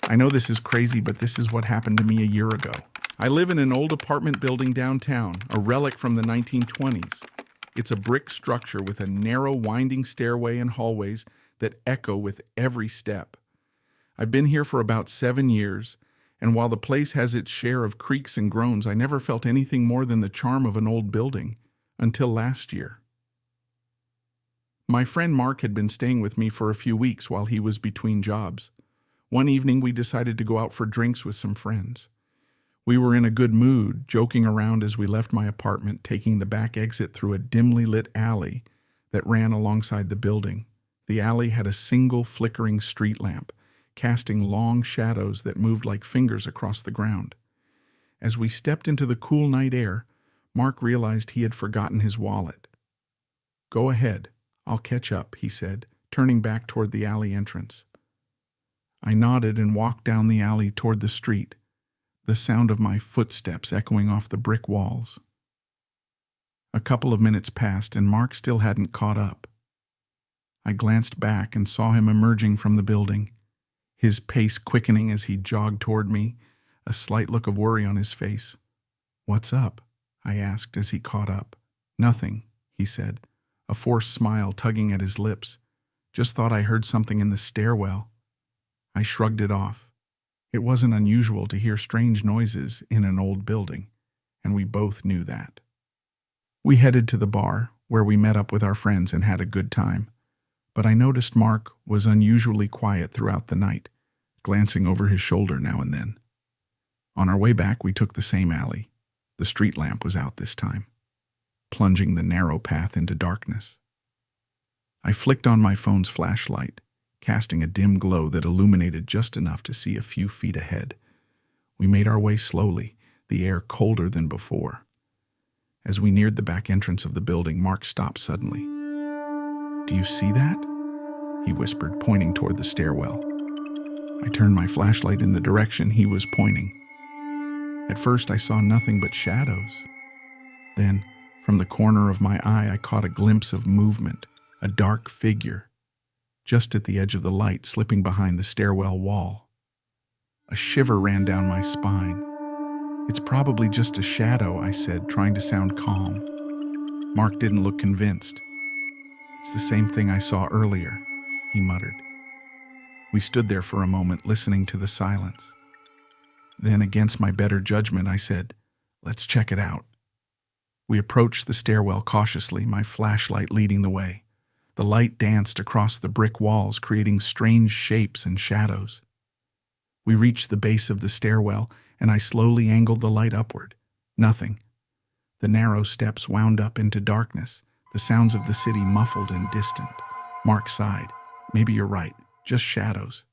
I know this is crazy, but this is what happened to me a year ago. I live in an old apartment building downtown, a relic from the 1920s. It's a brick structure with a narrow, winding stairway and hallways that echo with every step. I've been here for about 7 years, and while the place has its share of creaks and groans, I never felt anything more than the charm of an old building, until last year. My friend Mark had been staying with me for a few weeks while he was between jobs. One evening, we decided to go out for drinks with some friends. We were in a good mood, joking around as we left my apartment, taking the back exit through a dimly lit alley that ran alongside the building. The alley had a single flickering street lamp, casting long shadows that moved like fingers across the ground. As we stepped into the cool night air, Mark realized he had forgotten his wallet. "Go ahead, I'll catch up," he said, turning back toward the alley entrance. I nodded and walked down the alley toward the street, the sound of my footsteps echoing off the brick walls. A couple of minutes passed and Mark still hadn't caught up. I glanced back and saw him emerging from the building, his pace quickening as he jogged toward me, a slight look of worry on his face. "What's up?" I asked as he caught up. "Nothing," he said, a forced smile tugging at his lips. "Just thought I heard something in the stairwell." I shrugged it off. It wasn't unusual to hear strange noises in an old building, and we both knew that. We headed to the bar, where we met up with our friends and had a good time. But I noticed Mark was unusually quiet throughout the night, glancing over his shoulder now and then. On our way back, we took the same alley. The street lamp was out this time, plunging the narrow path into darkness. I flicked on my phone's flashlight, casting a dim glow that illuminated just enough to see a few feet ahead. We made our way slowly, the air colder than before. As we neared the back entrance of the building, Mark stopped suddenly. "Do you see that?" he whispered, pointing toward the stairwell. I turned my flashlight in the direction he was pointing. At first, I saw nothing but shadows. Then, from the corner of my eye, I caught a glimpse of movement, a dark figure, just at the edge of the light, slipping behind the stairwell wall. A shiver ran down my spine. "It's probably just a shadow," I said, trying to sound calm. Mark didn't look convinced. "It's the same thing I saw earlier," he muttered. We stood there for a moment, listening to the silence. Then, against my better judgment, I said, "Let's check it out." We approached the stairwell cautiously, my flashlight leading the way. The light danced across the brick walls, creating strange shapes and shadows. We reached the base of the stairwell, and I slowly angled the light upward. Nothing. The narrow steps wound up into darkness, the sounds of the city muffled and distant. Mark sighed. "Maybe you're right, just shadows."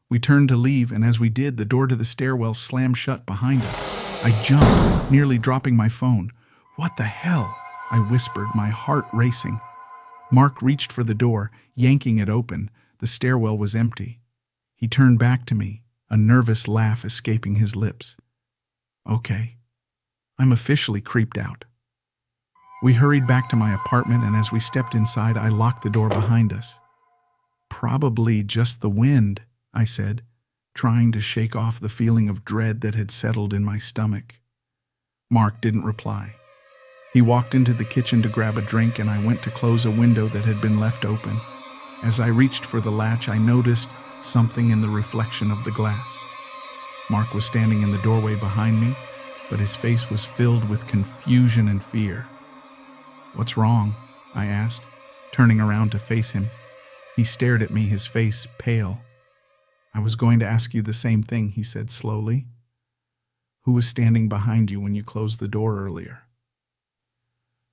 We turned to leave, and as we did, the door to the stairwell slammed shut behind us. I jumped, nearly dropping my phone. "What the hell?" I whispered, my heart racing. Mark reached for the door, yanking it open. The stairwell was empty. He turned back to me, a nervous laugh escaping his lips. "Okay." I'm officially creeped out. We hurried back to my apartment, and as we stepped inside, I locked the door behind us. "Probably just the wind," I said, trying to shake off the feeling of dread that had settled in my stomach. Mark didn't reply. He walked into the kitchen to grab a drink, and I went to close a window that had been left open. As I reached for the latch, I noticed something in the reflection of the glass. Mark was standing in the doorway behind me, but his face was filled with confusion and fear. "What's wrong?" I asked, turning around to face him. He stared at me, his face pale. "I was going to ask you the same thing," he said slowly. "Who was standing behind you when you closed the door earlier?"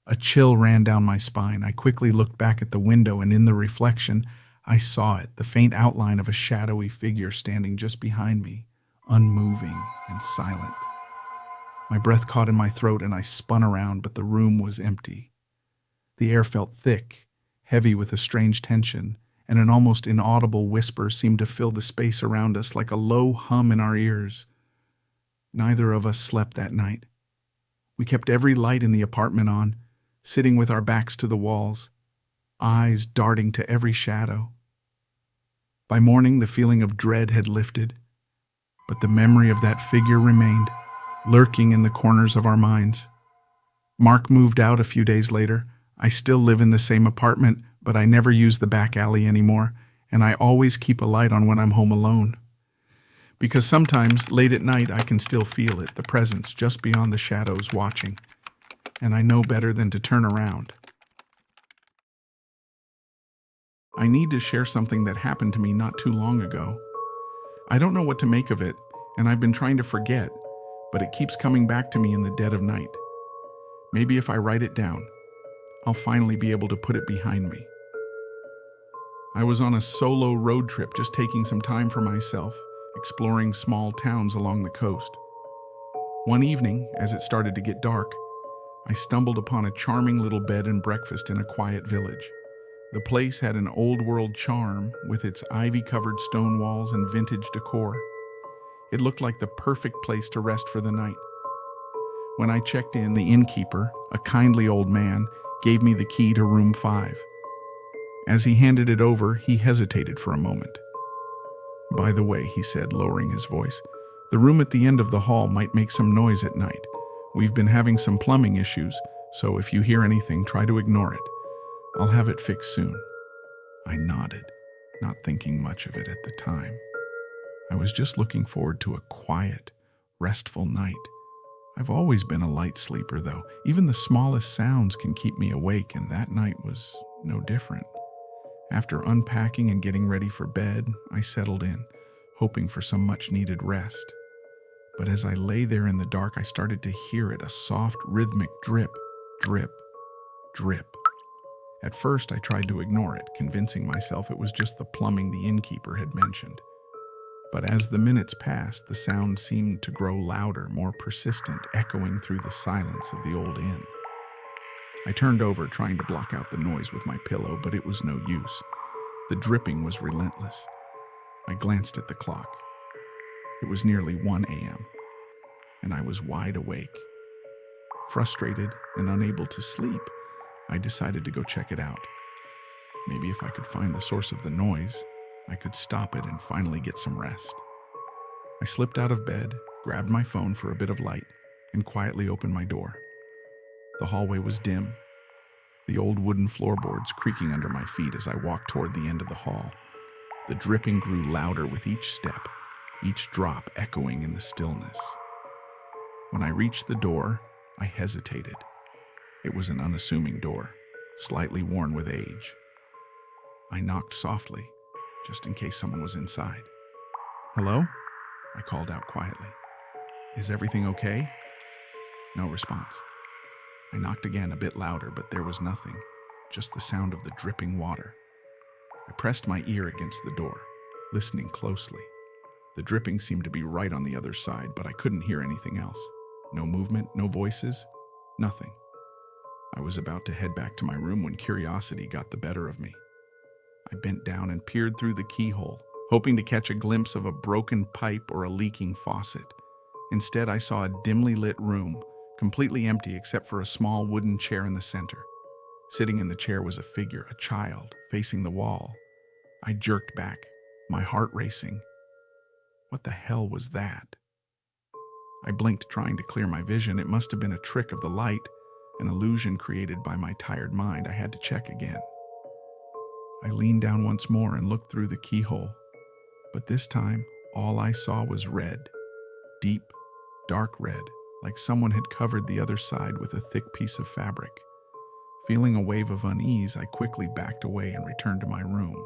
A chill ran down my spine. I quickly looked back at the window, and in the reflection, I saw it, the faint outline of a shadowy figure standing just behind me, unmoving and silent. My breath caught in my throat, and I spun around, but the room was empty. The air felt thick, heavy with a strange tension, and an almost inaudible whisper seemed to fill the space around us like a low hum in our ears. Neither of us slept that night. We kept every light in the apartment on, sitting with our backs to the walls, eyes darting to every shadow. By morning, the feeling of dread had lifted, but the memory of that figure remained, lurking in the corners of our minds. Mark moved out a few days later. I still live in the same apartment, but I never use the back alley anymore, and I always keep a light on when I'm home alone. Because sometimes, late at night, I can still feel it, the presence just beyond the shadows watching, and I know better than to turn around. I need to share something that happened to me not too long ago. I don't know what to make of it, and I've been trying to forget, but it keeps coming back to me in the dead of night. Maybe if I write it down, I'll finally be able to put it behind me. I was on a solo road trip, just taking some time for myself, exploring small towns along the coast. One evening, as it started to get dark, I stumbled upon a charming little bed and breakfast in a quiet village. The place had an old-world charm with its ivy-covered stone walls and vintage decor. It looked like the perfect place to rest for the night. When I checked in, the innkeeper, a kindly old man, gave me the key to room 5. As he handed it over, he hesitated for a moment. "By the way," he said, lowering his voice, "the room at the end of the hall might make some noise at night. We've been having some plumbing issues, so if you hear anything, try to ignore it. I'll have it fixed soon." I nodded, not thinking much of it at the time. I was just looking forward to a quiet, restful night. I've always been a light sleeper, though. Even the smallest sounds can keep me awake, and that night was no different. After unpacking and getting ready for bed, I settled in, hoping for some much-needed rest. But as I lay there in the dark, I started to hear it, a soft, rhythmic drip, drip, drip. At first, I tried to ignore it, convincing myself it was just the plumbing the innkeeper had mentioned. But as the minutes passed, the sound seemed to grow louder, more persistent, echoing through the silence of the old inn. I turned over, trying to block out the noise with my pillow, but it was no use. The dripping was relentless. I glanced at the clock. It was nearly 1 a.m., and I was wide awake. Frustrated and unable to sleep, I decided to go check it out. Maybe if I could find the source of the noise, I could stop it and finally get some rest. I slipped out of bed, grabbed my phone for a bit of light, and quietly opened my door. The hallway was dim, the old wooden floorboards creaking under my feet as I walked toward the end of the hall. The dripping grew louder with each step, each drop echoing in the stillness. When I reached the door, I hesitated. It was an unassuming door, slightly worn with age. I knocked softly, just in case someone was inside. "Hello?" I called out quietly. "Is everything okay?" No response. I knocked again, a bit louder, but there was nothing, just the sound of the dripping water. I pressed my ear against the door, listening closely. The dripping seemed to be right on the other side, but I couldn't hear anything else. No movement, no voices, nothing. I was about to head back to my room when curiosity got the better of me. I bent down and peered through the keyhole, hoping to catch a glimpse of a broken pipe or a leaking faucet. Instead, I saw a dimly lit room, completely empty except for a small wooden chair in the center. Sitting in the chair was a figure, a child, facing the wall. I jerked back, my heart racing. What the hell was that? I blinked, trying to clear my vision. It must have been a trick of the light, an illusion created by my tired mind. I had to check again. I leaned down once more and looked through the keyhole, but this time all I saw was red, deep, dark red, like someone had covered the other side with a thick piece of fabric. Feeling a wave of unease, I quickly backed away and returned to my room.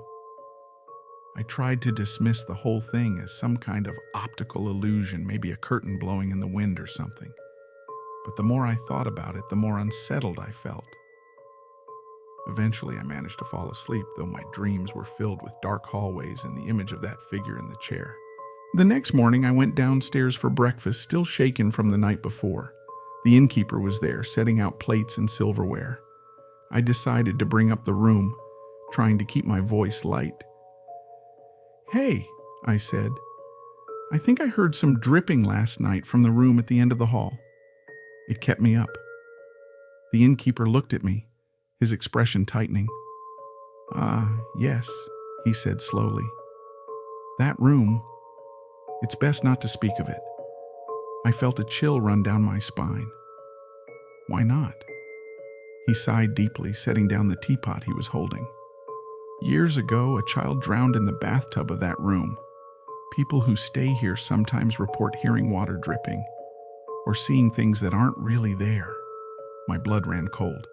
I tried to dismiss the whole thing as some kind of optical illusion, maybe a curtain blowing in the wind or something. But the more I thought about it, the more unsettled I felt. Eventually, I managed to fall asleep, though my dreams were filled with dark hallways and the image of that figure in the chair. The next morning, I went downstairs for breakfast, still shaken from the night before. The innkeeper was there, setting out plates and silverware. I decided to bring up the room, trying to keep my voice light. "Hey," I said, "I think I heard some dripping last night from the room at the end of the hall." It kept me up. The innkeeper looked at me, his expression tightening. Yes," he said slowly. "That room It's best not to speak of it. I felt a chill run down my spine. Why not? He sighed deeply, setting down the teapot he was holding. Years ago, a child drowned in the bathtub of that room. People who stay here sometimes report hearing water dripping or seeing things that aren't really there. My blood ran cold.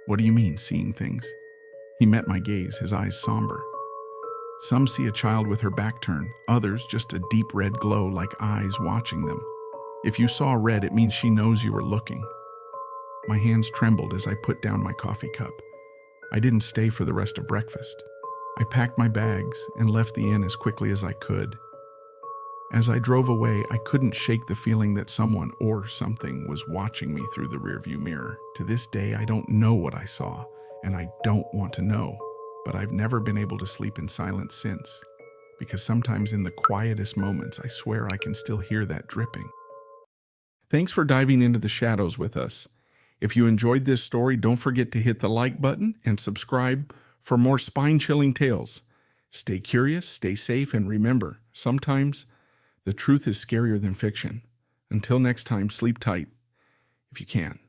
What do you mean, seeing things? He met my gaze, his eyes somber. Some see a child with her back turned, others just a deep red glow like eyes watching them. If you saw red, it means she knows you were looking. My hands trembled as I put down my coffee cup. I didn't stay for the rest of breakfast. I packed my bags and left the inn as quickly as I could. As I drove away, I couldn't shake the feeling that someone or something was watching me through the rearview mirror. To this day, I don't know what I saw, and I don't want to know, but I've never been able to sleep in silence since, because sometimes in the quietest moments, I swear I can still hear that dripping. Thanks for diving into the shadows with us. If you enjoyed this story, don't forget to hit the like button and subscribe for more spine-chilling tales. Stay curious, stay safe, and remember, sometimes the truth is scarier than fiction. Until next time, sleep tight if you can.